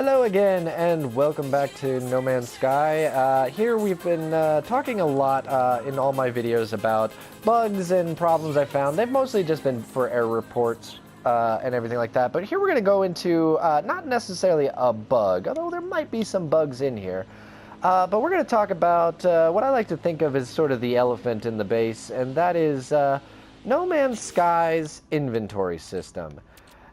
Hello again, and welcome back to No Man's Sky. Here we've been talking a lot in all my videos about bugs and problems I found. They've mostly just been for error reports and everything like that. But here we're going to go into not necessarily a bug, although there might be some bugs in here. But we're going to talk about what I like to think of as sort of the elephant in the base, and that is No Man's Sky's inventory system.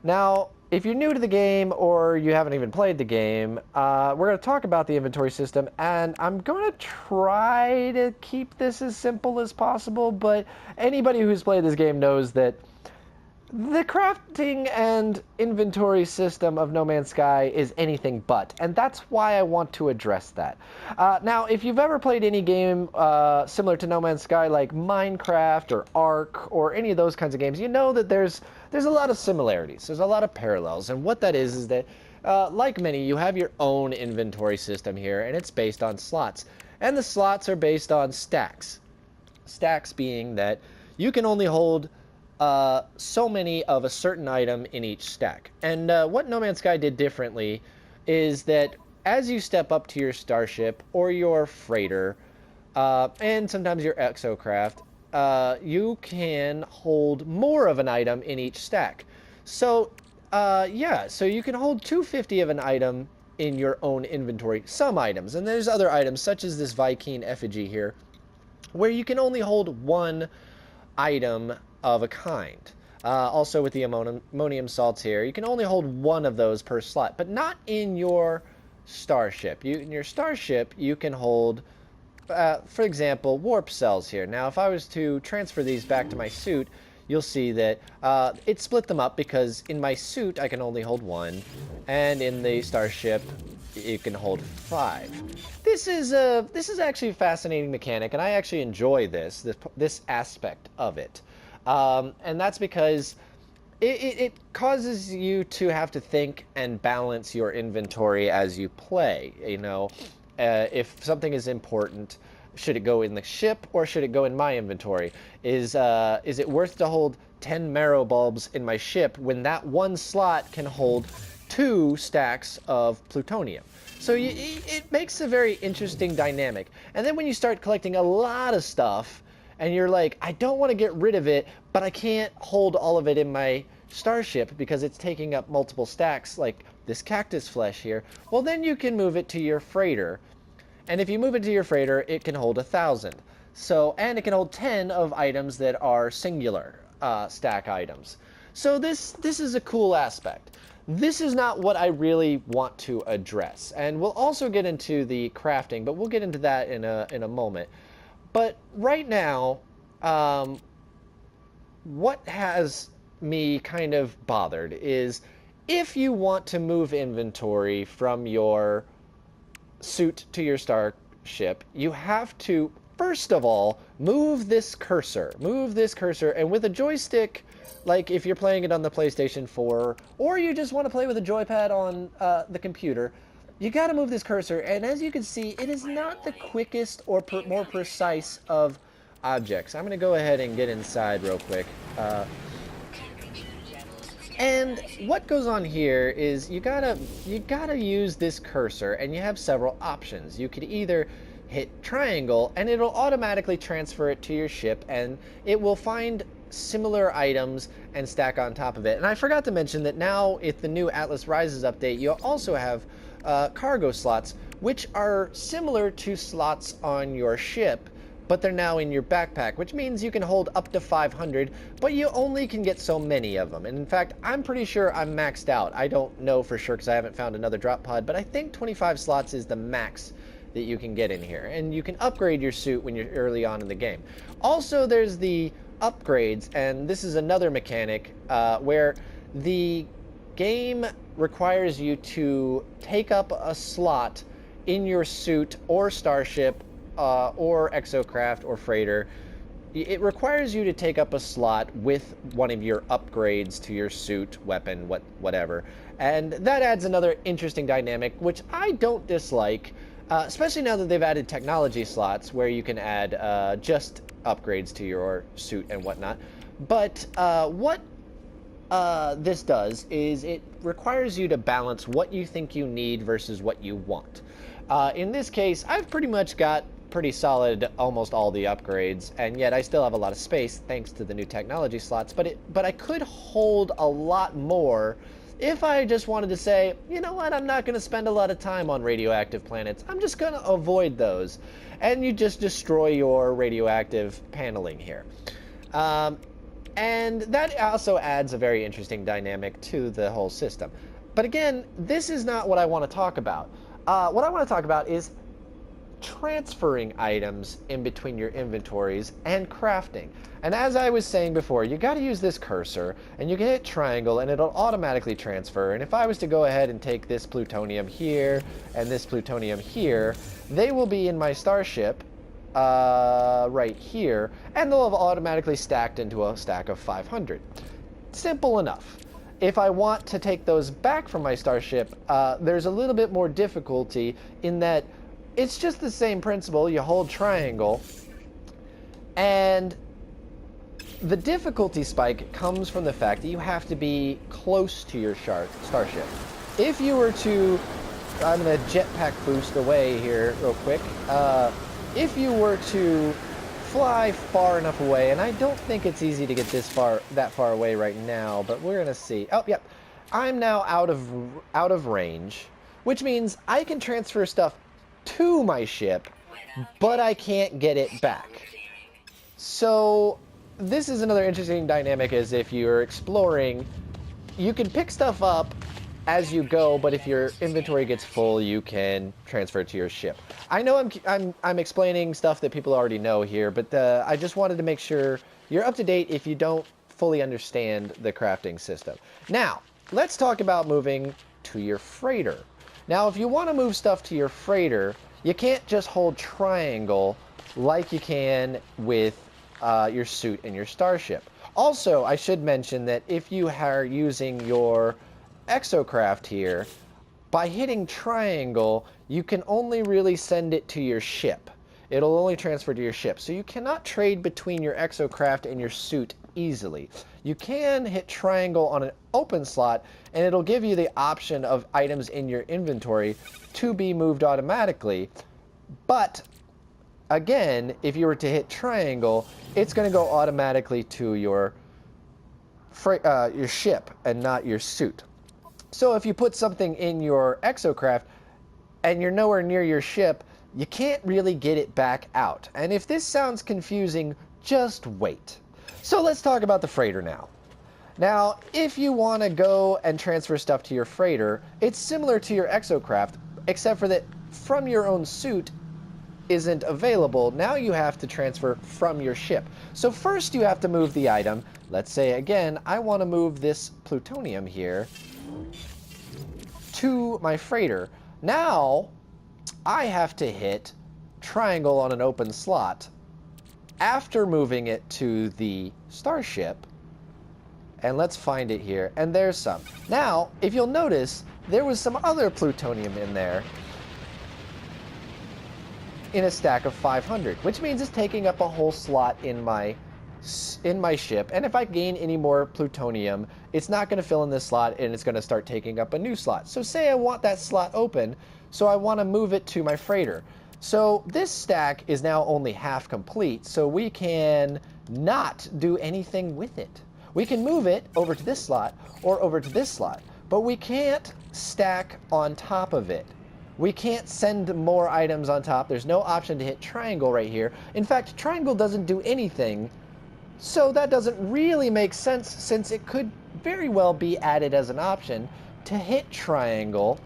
Now, if you're new to the game or you haven't even played the game, we're going to talk about the inventory system, and I'm going to try to keep this as simple as possible, but anybody who's played this game knows that the crafting and inventory system of No Man's Sky is anything but, and that's why I want to address that. Now, if you've ever played any game similar to No Man's Sky, like Minecraft or Ark or any of those kinds of games, you know that there's a lot of similarities. There's a lot of parallels, and what that is that, like many, you have your own inventory system here, and it's based on slots. And the slots are based on stacks. Stacks being that you can only hold so many of a certain item in each stack. And what No Man's Sky did differently is that as you step up to your starship or your freighter, and sometimes your exocraft, you can hold more of an item in each stack. So, so you can hold 250 of an item in your own inventory, some items. And there's other items, such as this Viking effigy here, where you can only hold one item of a kind. Also with the ammonium salts here, you can only hold one of those per slot, but not in your starship. In your starship, you can hold, for example, warp cells here. Now, if I was to transfer these back to my suit, you'll see that it split them up because in my suit I can only hold one, and in the starship you can hold 5. This is actually a fascinating mechanic, and I actually enjoy this aspect of it. And that's because it causes you to have to think and balance your inventory as you play. You know, if something is important, should it go in the ship or should it go in my inventory? Is it worth to hold 10 marrow bulbs in my ship when that one slot can hold 2 stacks of plutonium? So it makes a very interesting dynamic. And then when you start collecting a lot of stuff, and you're like, I don't want to get rid of it, but I can't hold all of it in my starship because it's taking up multiple stacks, like this cactus flesh here. Well, then you can move it to your freighter. And if you move it to your freighter, it can hold 1,000. So, and it can hold 10 of items that are singular stack items. So this is a cool aspect. This is not what I really want to address. And we'll also get into the crafting, but we'll get into that in a moment. But right now, what has me kind of bothered is if you want to move inventory from your suit to your starship, you have to, first of all, move this cursor. And with a joystick, like if you're playing it on the PlayStation 4, or you just want to play with a joypad on the computer, you got to move this cursor, and as you can see, it is not the quickest or more precise of objects. I'm going to go ahead and get inside real quick. And what goes on here is you gotta use this cursor, and you have several options. You could either hit triangle, and it'll automatically transfer it to your ship, and it will find similar items and stack on top of it. And I forgot to mention that now, if the new Atlas Rises update, you'll also have cargo slots, which are similar to slots on your ship, but they're now in your backpack, which means you can hold up to 500, but you only can get so many of them. And in fact, I'm pretty sure I'm maxed out. I don't know for sure because I haven't found another drop pod, but I think 25 slots is the max that you can get in here. And you can upgrade your suit when you're early on in the game. Also, there's the upgrades, and this is another mechanic where the game requires you to take up a slot in your suit or starship or exocraft or freighter. It requires you to take up a slot with one of your upgrades to your suit, weapon, whatever. And that adds another interesting dynamic, which I don't dislike, especially now that they've added technology slots where you can add just upgrades to your suit and whatnot. But what this does is it requires you to balance what you think you need versus what you want. In this case, I've pretty much got pretty solid almost all the upgrades, and yet I still have a lot of space thanks to the new technology slots, but I could hold a lot more if I just wanted to say, you know what, I'm not going to spend a lot of time on radioactive planets. I'm just going to avoid those. And you just destroy your radioactive paneling here. And that also adds a very interesting dynamic to the whole system. But again, this is not what I want to talk about. What I want to talk about is transferring items in between your inventories and crafting. And as I was saying before, you got to use this cursor, and you can hit triangle and it'll automatically transfer. And if I was to go ahead and take this plutonium here and this plutonium here, they will be in my starship right here, and they'll have automatically stacked into a stack of 500. Simple enough. If I want to take those back from my starship, there's a little bit more difficulty in that it's just the same principle. You hold triangle, and the difficulty spike comes from the fact that you have to be close to your starship. If you were to, I'm going to jetpack boost away here real quick. If you were to fly far enough away, and I don't think it's easy to get that far away right now, but we're going to see. Oh, yep. I'm now out of range, which means I can transfer stuff to my ship, but I can't get it back. So this is another interesting dynamic, is if you're exploring, you can pick stuff up as you go, but if your inventory gets full, you can transfer it to your ship. I know I'm explaining stuff that people already know here, but I just wanted to make sure you're up to date if you don't fully understand the crafting system. Now, let's talk about moving to your freighter. Now, if you want to move stuff to your freighter, you can't just hold triangle like you can with your suit and your starship. Also, I should mention that if you are using your exocraft here, by hitting triangle, you can only really send it to your ship. It'll only transfer to your ship. So you cannot trade between your exocraft and your suit easily. You can hit triangle on an open slot, and it'll give you the option of items in your inventory to be moved automatically. But again, if you were to hit triangle, it's going to go automatically to your ship and not your suit. So if you put something in your exocraft and you're nowhere near your ship, you can't really get it back out. And if this sounds confusing, just wait. So let's talk about the freighter now. Now, if you want to go and transfer stuff to your freighter, it's similar to your exocraft, except for that from your own suit isn't available. Now you have to transfer from your ship. So first you have to move the item. Let's say again, I want to move this plutonium here to my freighter. Now I have to hit triangle on an open slot after moving it to the starship. And let's find it here. And there's some. Now, if you'll notice, there was some other plutonium in there in a stack of 500, which means it's taking up a whole slot in my ship. And if I gain any more plutonium, it's not going to fill in this slot, and it's going to start taking up a new slot. So say I want that slot open, so I want to move it to my freighter. So this stack is now only half complete, so we can not do anything with it. We can move it over to this slot or over to this slot, but we can't stack on top of it. We can't send more items on top. There's no option to hit triangle right here. In fact, triangle doesn't do anything, so that doesn't really make sense, since it could very well be added as an option to hit triangle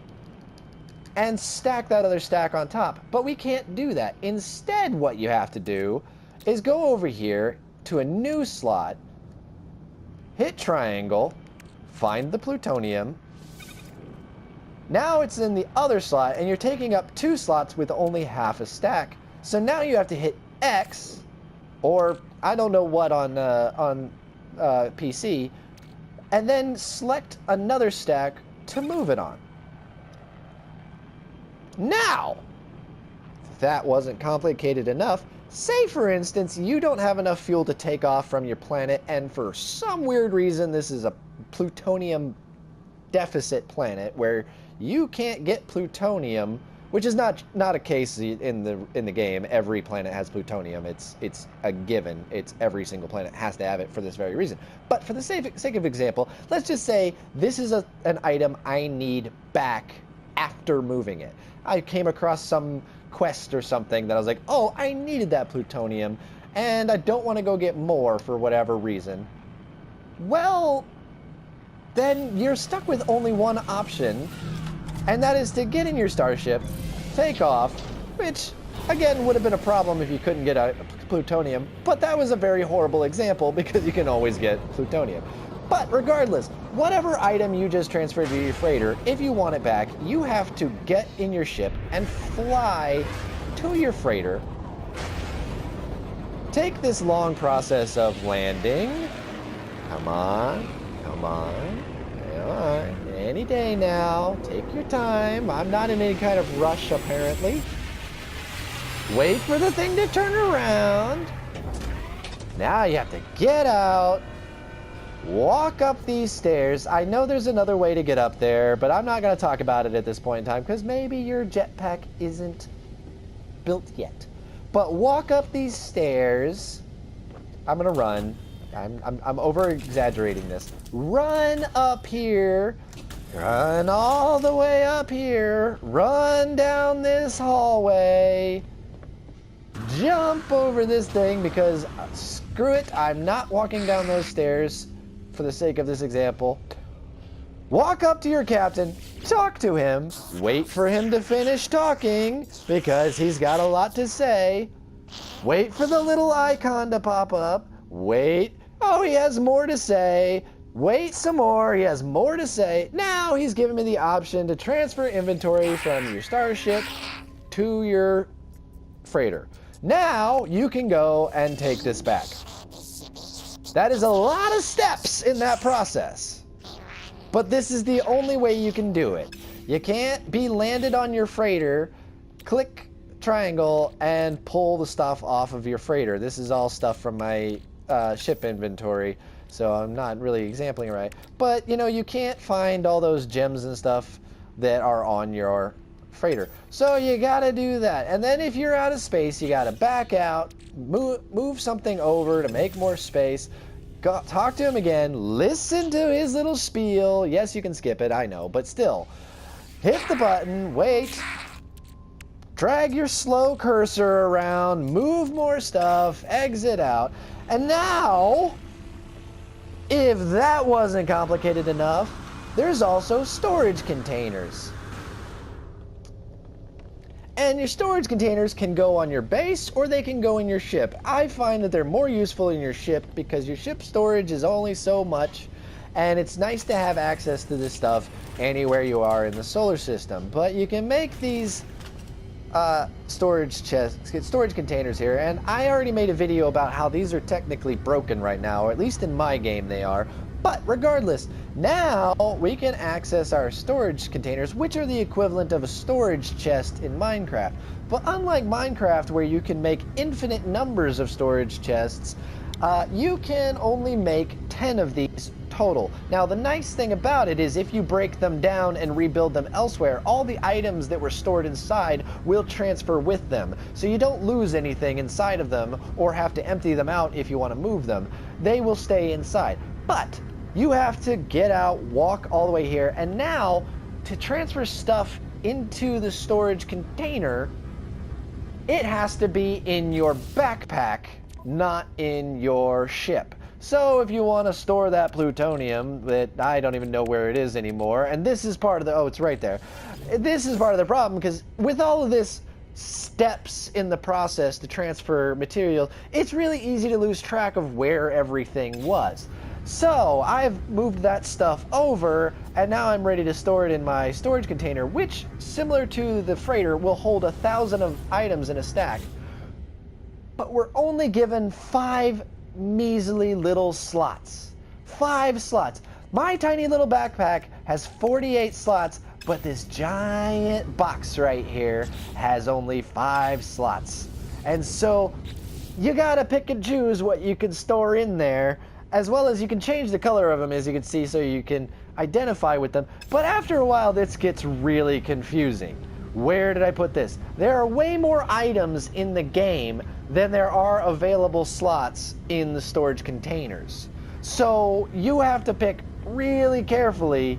and stack that other stack on top. But we can't do that. Instead, what you have to do is go over here to a new slot, hit triangle, find the plutonium. Now it's in the other slot, and you're taking up two slots with only half a stack. So now you have to hit X, or I don't know what on PC, and then select another stack to move it on. Now, if that wasn't complicated enough, say for instance you don't have enough fuel to take off from your planet, and for some weird reason this is a plutonium deficit planet where you can't get plutonium, which is not a case in the game. Every planet has plutonium. It's a given. It's every single planet has to have it for this very reason. But for the sake of example, let's just say this is an item I need back after moving it. I came across some quest or something that I was like, oh, I needed that plutonium, and I don't want to go get more for whatever reason. Well, then you're stuck with only one option, and that is to get in your starship, take off, which again would have been a problem if you couldn't get a plutonium, but that was a very horrible example because you can always get plutonium. But regardless, whatever item you just transferred to your freighter, if you want it back, you have to get in your ship and fly to your freighter. Take this long process of landing. Come on, come on, come on. Any day now. Take your time. I'm not in any kind of rush, apparently. Wait for the thing to turn around. Now you have to get out. Walk up these stairs. I know there's another way to get up there, but I'm not going to talk about it at this point in time because maybe your jetpack isn't built yet. But walk up these stairs. I'm going to run. I'm over-exaggerating this. Run up here. Run all the way up here. Run down this hallway. Jump over this thing because screw it, I'm not walking down those stairs for the sake of this example. Walk up to your captain, talk to him, wait for him to finish talking because he's got a lot to say. Wait for the little icon to pop up. Wait. Oh, he has more to say. Wait some more. He has more to say. Now he's giving me the option to transfer inventory from your starship to your freighter. Now you can go and take this back. That is a lot of steps in that process. But this is the only way you can do it. You can't be landed on your freighter, click triangle, and pull the stuff off of your freighter. This is all stuff from my ship inventory, so I'm not really exampling it right. But, you know, you can't find all those gems and stuff that are on your freighter. So you gotta do that. And then if you're out of space, you gotta back out, move something over to make more space, go, talk to him again, listen to his little spiel. Yes, you can skip it, I know, but still. Hit the button, wait, drag your slow cursor around, move more stuff, exit out. And now, if that wasn't complicated enough, there's also storage containers. And your storage containers can go on your base or they can go in your ship. I find that they're more useful in your ship because your ship storage is only so much, and it's nice to have access to this stuff anywhere you are in the solar system. But you can make these storage containers here, and I already made a video about how these are technically broken right now, or at least in my game they are. But regardless, now we can access our storage containers, which are the equivalent of a storage chest in Minecraft. But unlike Minecraft, where you can make infinite numbers of storage chests, you can only make 10 of these total. Now, the nice thing about it is if you break them down and rebuild them elsewhere, all the items that were stored inside will transfer with them. So you don't lose anything inside of them or have to empty them out if you want to move them. They will stay inside. But you have to get out, walk all the way here, and now to transfer stuff into the storage container, it has to be in your backpack, not in your ship. So if you want to store that plutonium that I don't even know where it is anymore, and this is part of the, oh, it's right there. This is part of the problem because with all of this steps in the process to transfer material, it's really easy to lose track of where everything was. So I've moved that stuff over, and now I'm ready to store it in my storage container, which, similar to the freighter, will hold 1,000 of items in a stack. But we're only given 5 measly little slots. 5 slots. My tiny little backpack has 48 slots, but this giant box right here has only 5 slots. And so you gotta pick and choose what you can store in there. as well as you can change the color of them, as you can see, so you can identify with them. But after a while, this gets really confusing. Where did I put this? There are way more items in the game than there are available slots in the storage containers. So you have to pick really carefully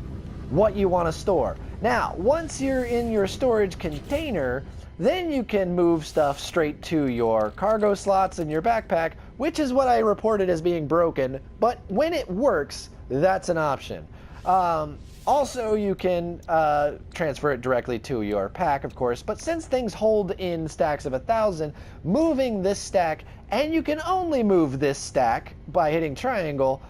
what you want to store. Now, once you're in your storage container, then you can move stuff straight to your cargo slots in your backpack, which is what I reported as being broken, but when it works, that's an option. Also, you can transfer it directly to your pack, of course, but since things hold in stacks of 1,000, moving this stack, and you can only move this stack by hitting triangle,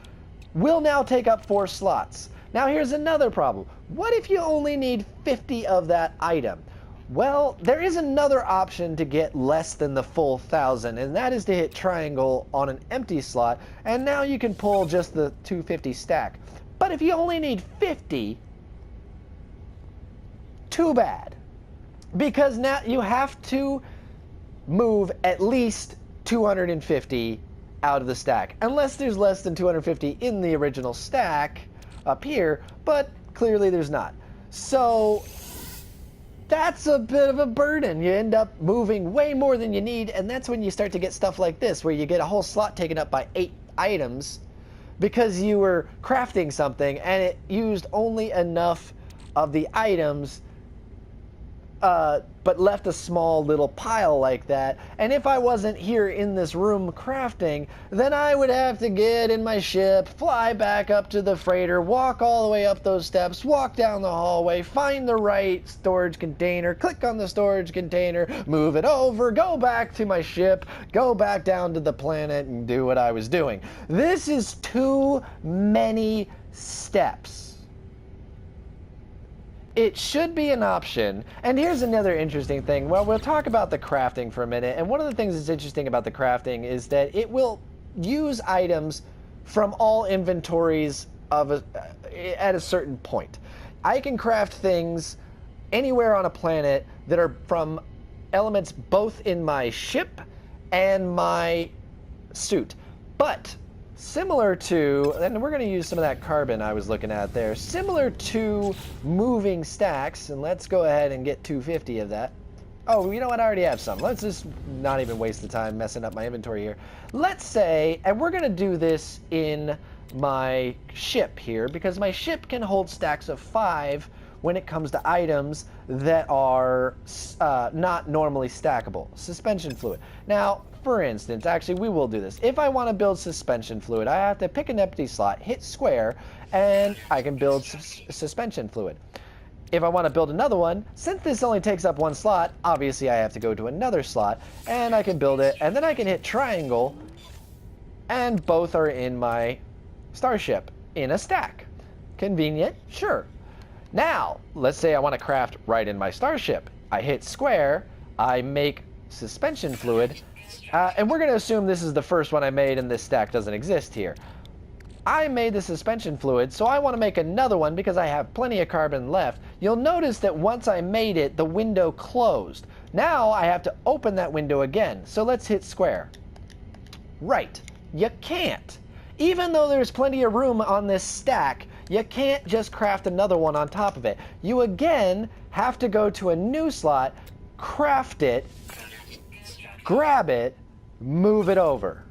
will now take up 4 slots. Now here's another problem. What if you only need 50 of that item? Well, there is another option to get less than the full 1,000, and that is to hit triangle on an empty slot, and now you can pull just the 250 stack. But if you only need 50, too bad. Because now you have to move at least 250 out of the stack, unless there's less than 250 in the original stack up here, but clearly there's not. So that's a bit of a burden. You end up moving way more than you need, and that's when you start to get stuff like this, where you get a whole slot taken up by 8 items because you were crafting something and it used only enough of the items but left a small little pile like that. And if I wasn't here in this room crafting, then I would have to get in my ship, fly back up to the freighter, walk all the way up those steps, walk down the hallway, find the right storage container, click on the storage container, move it over, go back to my ship, go back down to the planet and do what I was doing. This is too many steps. It should be an option. And here's another interesting thing. Well, we'll talk about the crafting for a minute. And one of the things that's interesting about the crafting is that it will use items from all inventories of at a certain point. I can craft things anywhere on a planet that are from elements both in my ship and my suit. But similar to, and we're going to use some of that carbon I was looking at there, similar to moving stacks, and let's go ahead and get 250 of that. Oh, you know what, I already have some. Let's just not even waste the time messing up my inventory here. Let's say, and we're going to do this in my ship here, because my ship can hold stacks of 5 when it comes to items that are not normally stackable. Suspension fluid. Now, for instance, actually we will do this. If I want to build suspension fluid, I have to pick an empty slot, hit square, and I can build suspension fluid. If I want to build another one, since this only takes up 1 slot, obviously I have to go to another slot, and I can build it, and then I can hit triangle, and both are in my starship in a stack. Convenient? Sure. Now, let's say I want to craft right in my starship. I hit square, I make suspension fluid, and we're going to assume this is the first one I made and this stack doesn't exist here. I made the suspension fluid, so I want to make another one because I have plenty of carbon left. You'll notice that once I made it, the window closed. Now I have to open that window again, so let's hit square. Right, you can't. Even though there's plenty of room on this stack, you can't just craft another one on top of it. You again have to go to a new slot, craft it, grab it, move it over,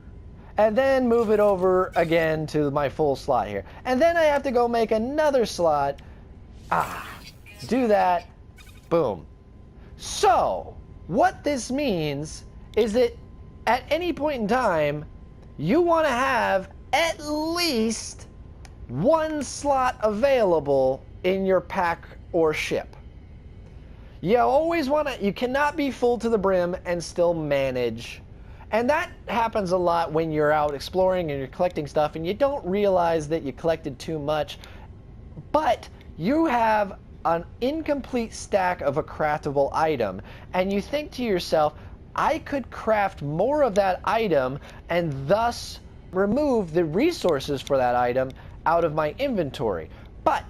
and then move it over again to my full slot here. And then I have to go make another slot, do that, boom. So, what this means is that at any point in time, you want to have at least 1 slot available in your pack or ship. You always want to, you cannot be full to the brim and still manage. And that happens a lot when you're out exploring and you're collecting stuff and you don't realize that you collected too much, but you have an incomplete stack of a craftable item and you think to yourself, I could craft more of that item and thus remove the resources for that item out of my inventory. But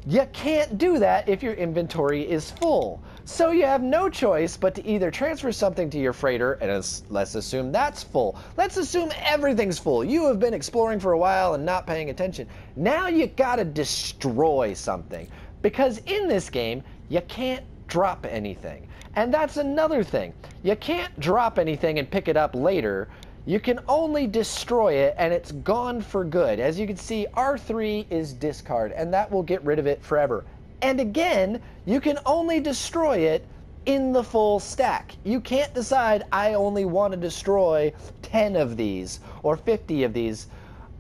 you can't do that if your inventory is full. So you have no choice but to either transfer something to your freighter, and let's assume that's full. Let's assume everything's full. You have been exploring for a while and not paying attention. Now you gotta destroy something. Because in this game, you can't drop anything. And that's another thing. You can't drop anything and pick it up later. You can only destroy it, and it's gone for good. As you can see, R3 is discard, and that will get rid of it forever. And again, you can only destroy it in the full stack. You can't decide, I only want to destroy 10 of these or 50 of these.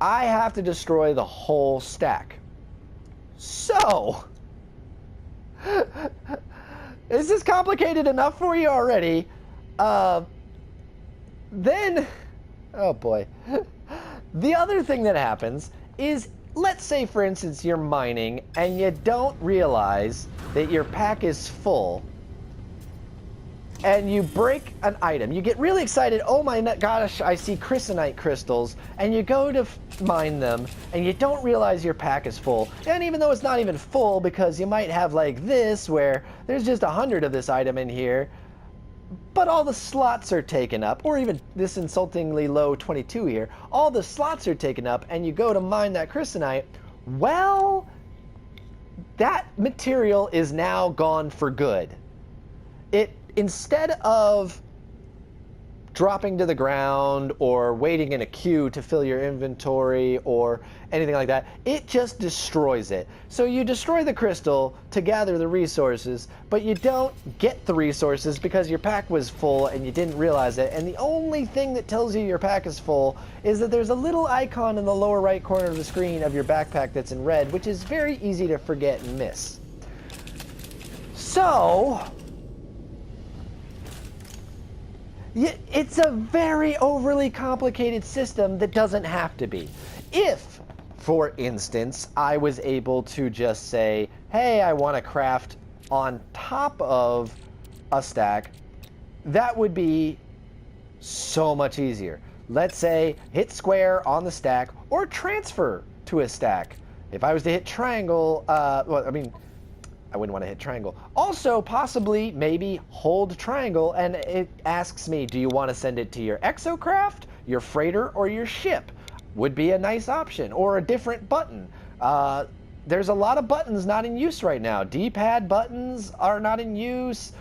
I have to destroy the whole stack. So, is this complicated enough for you already? Then, oh boy. The other thing that happens is, let's say, for instance, you're mining and you don't realize that your pack is full and you break an item. You get really excited, oh my gosh, I see crystalline crystals, and you go to mine them and you don't realize your pack is full. And even though it's not even full, because you might have like this where there's just 100 of this item in here, but all the slots are taken up, or even this insultingly low 22 here, all the slots are taken up, and you go to mine that crystalline, well, that material is now gone for good. Instead of dropping to the ground or waiting in a queue to fill your inventory or anything like that, it just destroys it. So you destroy the crystal to gather the resources, but you don't get the resources because your pack was full and you didn't realize it. And the only thing that tells you your pack is full is that there's a little icon in the lower right corner of the screen of your backpack that's in red, which is very easy to forget and miss. So, it's a very overly complicated system that doesn't have to be. If, for instance, I was able to just say, hey, I want to craft on top of a stack, that would be so much easier. Let's say hit square on the stack or transfer to a stack. If I was to hit triangle, I wouldn't want to hit triangle. Also, possibly, maybe hold triangle, and it asks me, do you want to send it to your exocraft, your freighter, or your ship? Would be a nice option, or a different button. There's a lot of buttons not in use right now. D-pad buttons are not in use.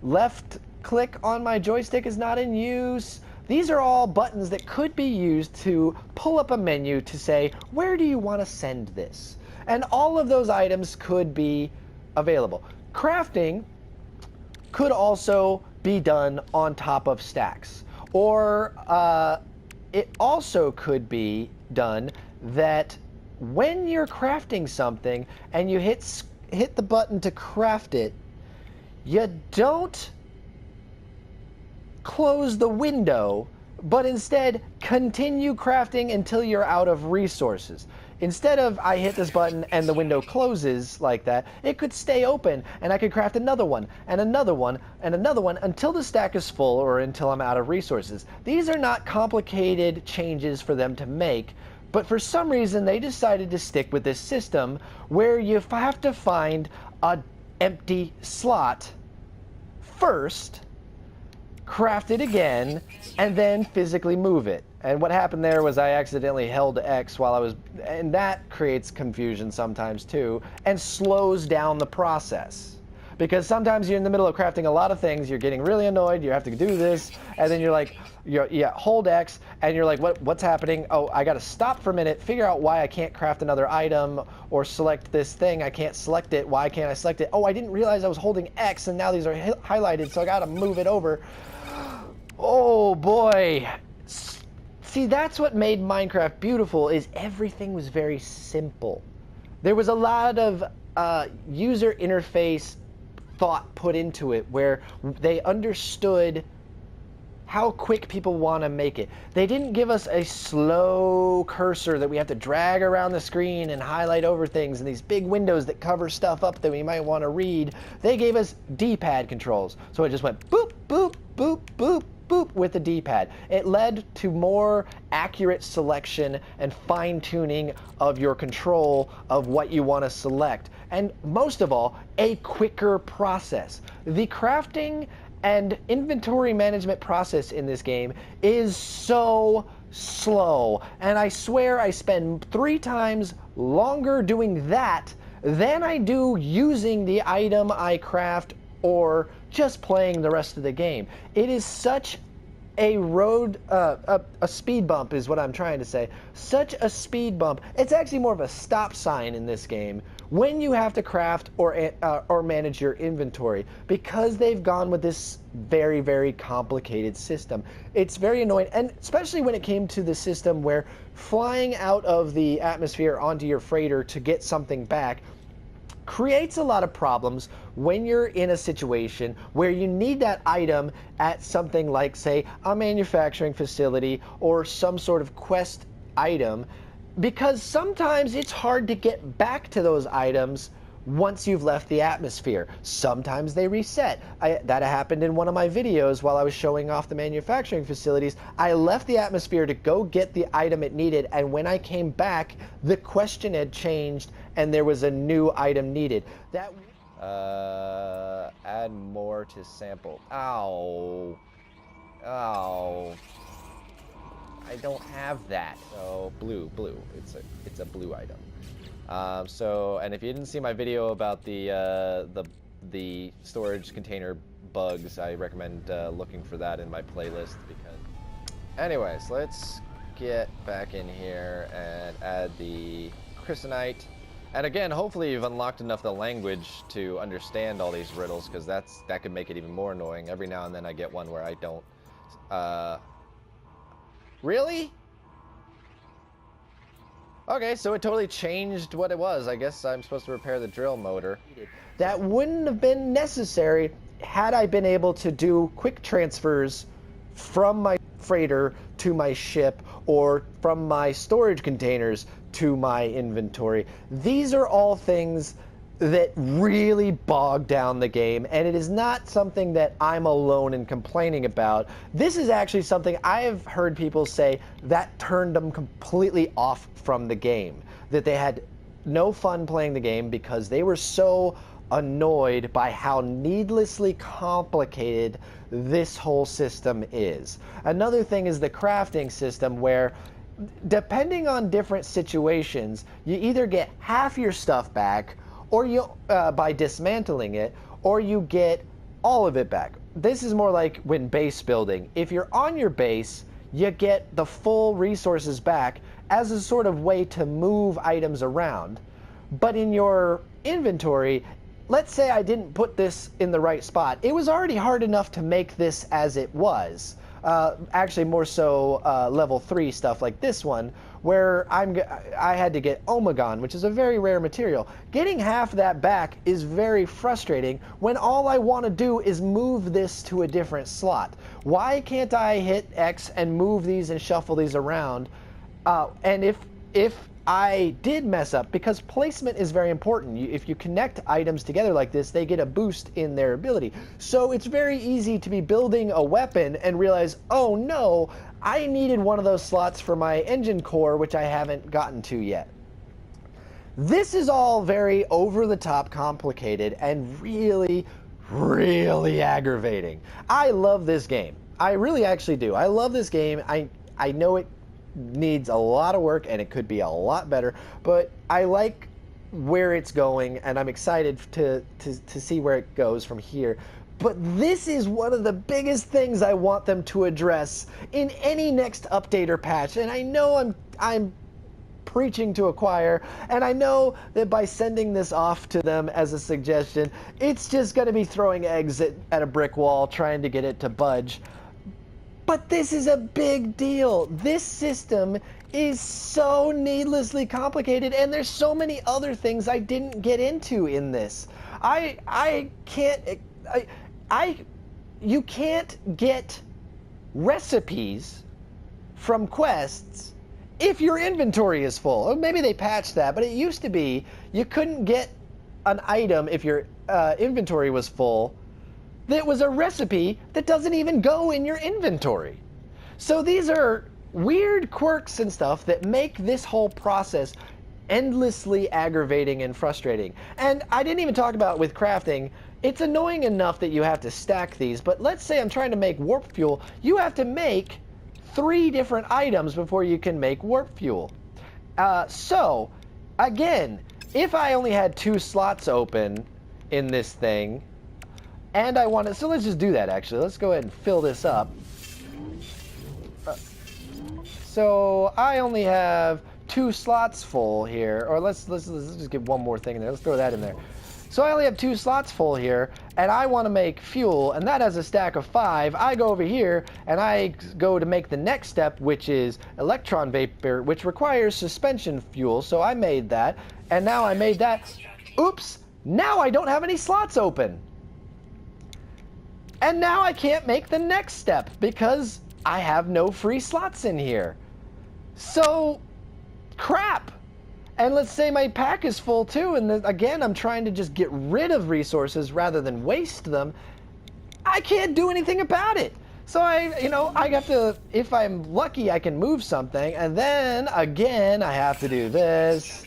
Left click on my joystick is not in use. These are all buttons that could be used to pull up a menu to say, where do you want to send this? And all of those items could be available. Crafting could also be done on top of stacks. Or it also could be done that when you're crafting something and you hit the button to craft it, you don't close the window, but instead continue crafting until you're out of resources. Instead of I hit this button and the window closes like that, it could stay open and I could craft another one and another one and another one until the stack is full or until I'm out of resources. These are not complicated changes for them to make, but for some reason they decided to stick with this system where you have to find an empty slot first, craft it again, and then physically move it. And what happened there was I accidentally held X while I was, and that creates confusion sometimes too, and slows down the process. Because sometimes you're in the middle of crafting a lot of things, you're getting really annoyed, you have to do this, and then you're like, hold X, and you're like, what's happening? Oh, I gotta stop for a minute, figure out why I can't craft another item, or select this thing, I can't select it, why can't I select it? Oh, I didn't realize I was holding X, and now these are highlighted, so I gotta move it over. Oh boy. See, that's what made Minecraft beautiful, is everything was very simple. There was a lot of user interface thought put into it where they understood how quick people want to make it. They didn't give us a slow cursor that we have to drag around the screen and highlight over things and these big windows that cover stuff up that we might want to read. They gave us D-pad controls. So it just went boop, boop, boop, boop, boop, with the D-pad. It led to more accurate selection and fine-tuning of your control of what you want to select. And most of all, a quicker process. The crafting and inventory management process in this game is so slow. And I swear I spend 3 times longer doing that than I do using the item I craft or just playing the rest of the game. It is such a speed bump is what I'm trying to say. Such a speed bump. It's actually more of a stop sign in this game when you have to craft or manage your inventory, because they've gone with this very, very complicated system. It's very annoying, and especially when it came to the system where flying out of the atmosphere onto your freighter to get something back creates a lot of problems when you're in a situation where you need that item at something like, say, a manufacturing facility or some sort of quest item, because sometimes it's hard to get back to those items once you've left the atmosphere. Sometimes they reset. That happened in one of my videos while I was showing off the manufacturing facilities. I left the atmosphere to go get the item it needed, and when I came back, the question had changed and there was a new item needed. Add more to sample. Ow. Ow. I don't have that. So blue. It's a blue item. And if you didn't see my video about the storage container bugs, I recommend looking for that in my playlist. Anyways, let's get back in here and add the chrysanite. And again, hopefully you've unlocked enough of the language to understand all these riddles, because that could make it even more annoying. Every now and then I get one where I don't. Really? Okay, so it totally changed what it was. I guess I'm supposed to repair the drill motor. That wouldn't have been necessary had I been able to do quick transfers from my freighter to my ship, or from my storage containers to my inventory. These are all things that really bog down the game, and it is not something that I'm alone in complaining about. This is actually something I have heard people say that turned them completely off from the game, that they had no fun playing the game because they were so annoyed by how needlessly complicated this whole system is. Another thing is the crafting system, where depending on different situations, you either get half your stuff back or you by dismantling it, or you get all of it back. This is more like when base building. If you're on your base, you get the full resources back as a sort of way to move items around. But in your inventory, let's say I didn't put this in the right spot. It was already hard enough to make this as it was. Actually, more so level 3 stuff like this one, where I had to get Omegon, which is a very rare material. Getting half that back is very frustrating when all I want to do is move this to a different slot. Why can't I hit X and move these and shuffle these around? And if I did mess up, because placement is very important. If you connect items together like this, they get a boost in their ability. So it's very easy to be building a weapon and realize, oh no, I needed one of those slots for my engine core, which I haven't gotten to yet. This is all very over-the-top complicated and really, really aggravating. I love this game. I really actually do. I love this game. I know it needs a lot of work and it could be a lot better, but I like where it's going and I'm excited to see where it goes from here. But this is one of the biggest things I want them to address in any next update or patch. And I know I'm preaching to a choir, and I know that by sending this off to them as a suggestion, it's just going to be throwing eggs at a brick wall trying to get it to budge. But this is a big deal. This system is so needlessly complicated, and there's so many other things I didn't get into in this. You can't get recipes from quests if your inventory is full. Or maybe they patched that, but it used to be you couldn't get an item if your inventory was full that was a recipe that doesn't even go in your inventory. So these are weird quirks and stuff that make this whole process endlessly aggravating and frustrating. And I didn't even talk about with crafting. It's annoying enough that you have to stack these, but let's say I'm trying to make warp fuel. You have to make 3 different items before you can make warp fuel. So, again, if I only had 2 slots open in this thing, and I want to, so let's just do that actually. Let's go ahead and fill this up. So I only have 2 slots full here, or let's just get one more thing in there. Let's throw that in there. So I only have 2 slots full here, and I want to make fuel, and that has a stack of 5. I go over here, and I go to make the next step, which is electron vapor, which requires suspension fuel. So I made that, and now I made that. Oops! Now I don't have any slots open. And now I can't make the next step because I have no free slots in here. So, crap. And let's say my pack is full too, and again, I'm trying to just get rid of resources rather than waste them. I can't do anything about it. So I have to, if I'm lucky, I can move something, and then again, I have to do this,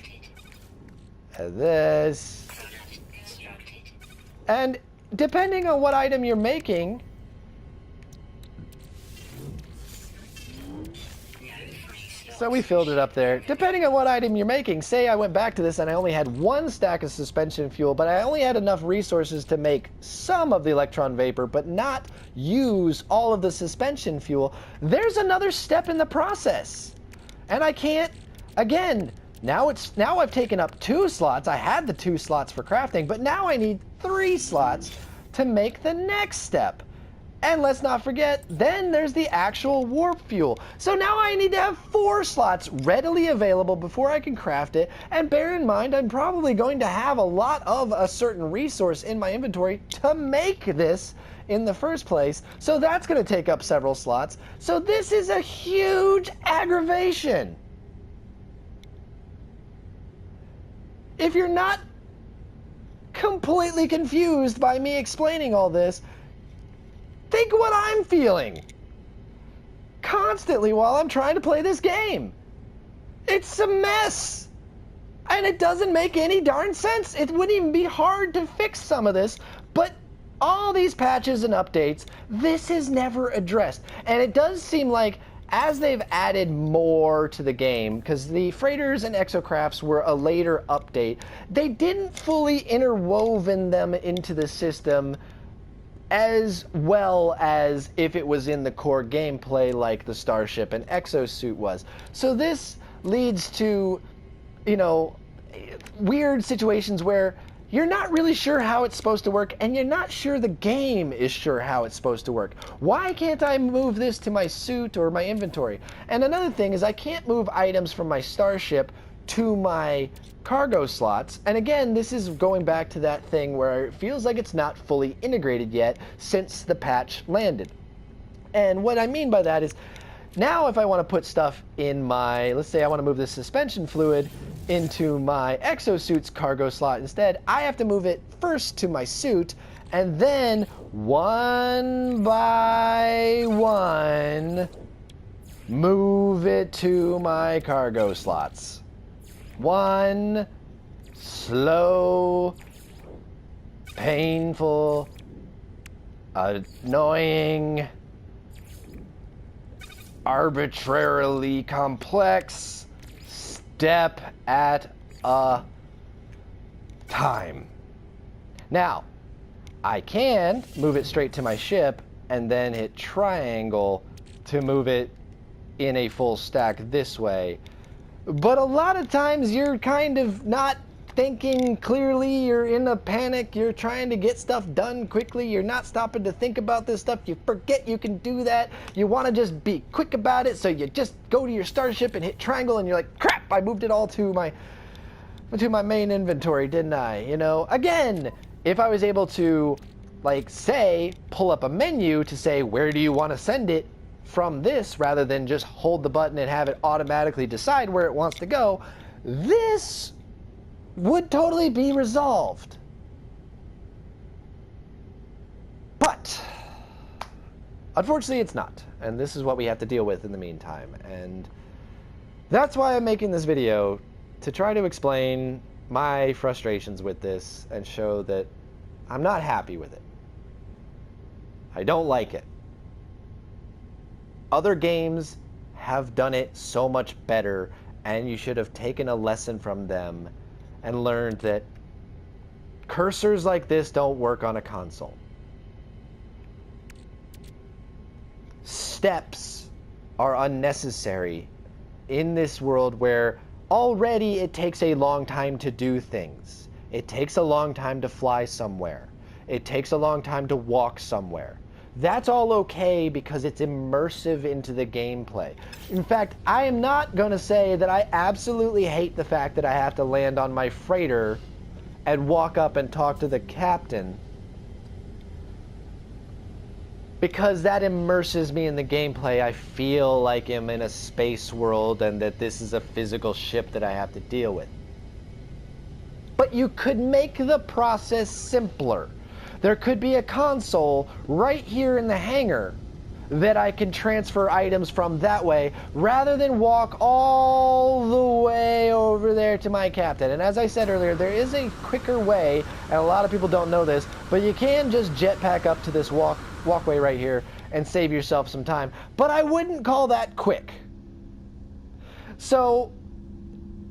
and this. And depending on what item you're making, so we filled it up there. Depending on what item you're making, say I went back to this and I only had 1 stack of suspension fuel, but I only had enough resources to make some of the electron vapor, but not use all of the suspension fuel, there's another step in the process. And I can't, again, now I've taken up 2 slots. I had the 2 slots for crafting, but now I need 3 slots to make the next step. And let's not forget, then there's the actual warp fuel. So now I need to have 4 slots readily available before I can craft it. And bear in mind, I'm probably going to have a lot of a certain resource in my inventory to make this in the first place. So that's going to take up several slots. So this is a huge aggravation. If you're not completely confused by me explaining all this, think what I'm feeling constantly while I'm trying to play this game. It's a mess. And it doesn't make any darn sense. It wouldn't even be hard to fix some of this, but all these patches and updates, this is never addressed. And it does seem like as they've added more to the game, because the freighters and exocrafts were a later update, they didn't fully interwoven them into the system as well as if it was in the core gameplay like the Starship and Exosuit was. So this leads to, weird situations where you're not really sure how it's supposed to work, and you're not sure the game is sure how it's supposed to work. Why can't I move this to my suit or my inventory? And another thing is I can't move items from my Starship to my cargo slots. And again, this is going back to that thing where it feels like it's not fully integrated yet since the patch landed. And what I mean by that is, now if I want to put stuff in my, let's say I want to move the suspension fluid into my exosuit's cargo slot instead, I have to move it first to my suit, and then one by one move it to my cargo slots. One slow, painful, annoying, arbitrarily complex step at a time. Now, I can move it straight to my ship and then hit triangle to move it in a full stack this way. But a lot of times you're kind of not thinking clearly, you're in a panic, you're trying to get stuff done quickly, you're not stopping to think about this stuff, you forget you can do that, you want to just be quick about it, so you just go to your starship and hit triangle and you're like, crap, I moved it all to my main inventory, didn't I? Again, if I was able to, say, pull up a menu to say, where do you want to send it from this, rather than just hold the button and have it automatically decide where it wants to go, this would totally be resolved. But unfortunately it's not, and this is what we have to deal with in the meantime, and that's why I'm making this video, to try to explain my frustrations with this and show that I'm not happy with it. I don't like it. Other games have done it so much better, and you should have taken a lesson from them and learned that cursors like this don't work on a console. Steps are unnecessary in this world where already it takes a long time to do things. It takes a long time to fly somewhere. It takes a long time to walk somewhere. That's all okay because it's immersive into the gameplay. In fact, I am not going to say that I absolutely hate the fact that I have to land on my freighter and walk up and talk to the captain, because that immerses me in the gameplay. I feel like I'm in a space world and that this is a physical ship that I have to deal with. But you could make the process simpler. There could be a console right here in the hangar that I can transfer items from that way, rather than walk all the way over there to my captain. And as I said earlier, there is a quicker way, and a lot of people don't know this, but you can just jetpack up to this walkway right here and save yourself some time. But I wouldn't call that quick. So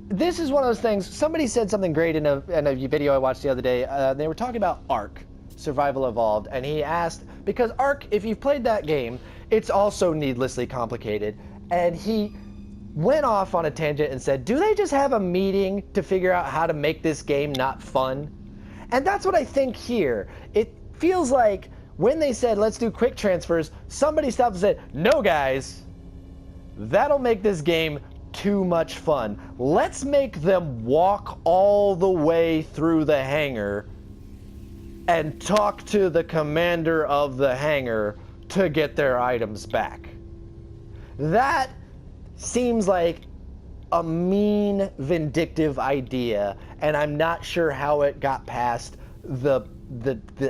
this is one of those things. Somebody said something great in a video I watched the other day. They were talking about Ark, Survival Evolved, and he asked, because Ark, if you've played that game, it's also needlessly complicated, and he went off on a tangent and said, do they just have a meeting to figure out how to make this game not fun? And that's what I think here. It feels like when they said, let's do quick transfers, somebody stopped and said, no guys, that'll make this game too much fun. Let's make them walk all the way through the hangar and talk to the commander of the hangar to get their items back. That seems like a mean, vindictive idea, and I'm not sure how it got past the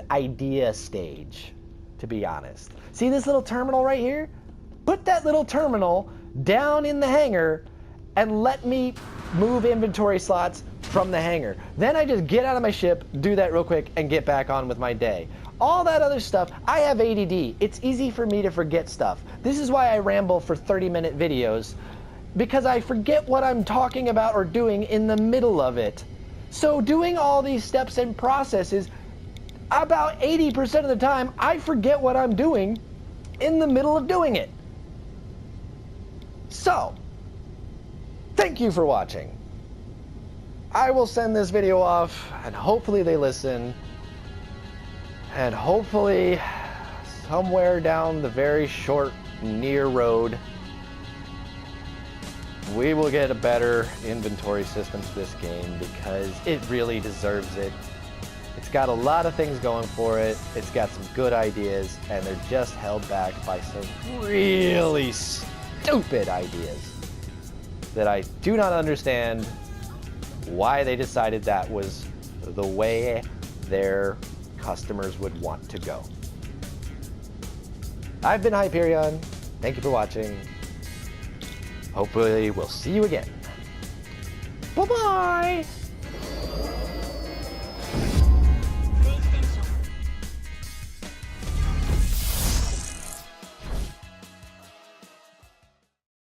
idea stage, to be honest. See this little terminal right here? Put that little terminal down in the hangar and let me move inventory slots from the hangar. Then I just get out of my ship, do that real quick, and get back on with my day. All that other stuff, I have ADD. It's easy for me to forget stuff. This is why I ramble for 30-minute videos, because I forget what I'm talking about or doing in the middle of it. So doing all these steps and processes, about 80% of the time, I forget what I'm doing in the middle of doing it. So, thank you for watching. I will send this video off, and hopefully they listen, and hopefully somewhere down the very short, near road, we will get a better inventory system to this game, because it really deserves it. It's got a lot of things going for it, it's got some good ideas, and they're just held back by some really stupid ideas that I do not understand why they decided that was the way their customers would want to go. I've been Hyperion. Thank you for watching. Hopefully we'll see you again. Bye-bye!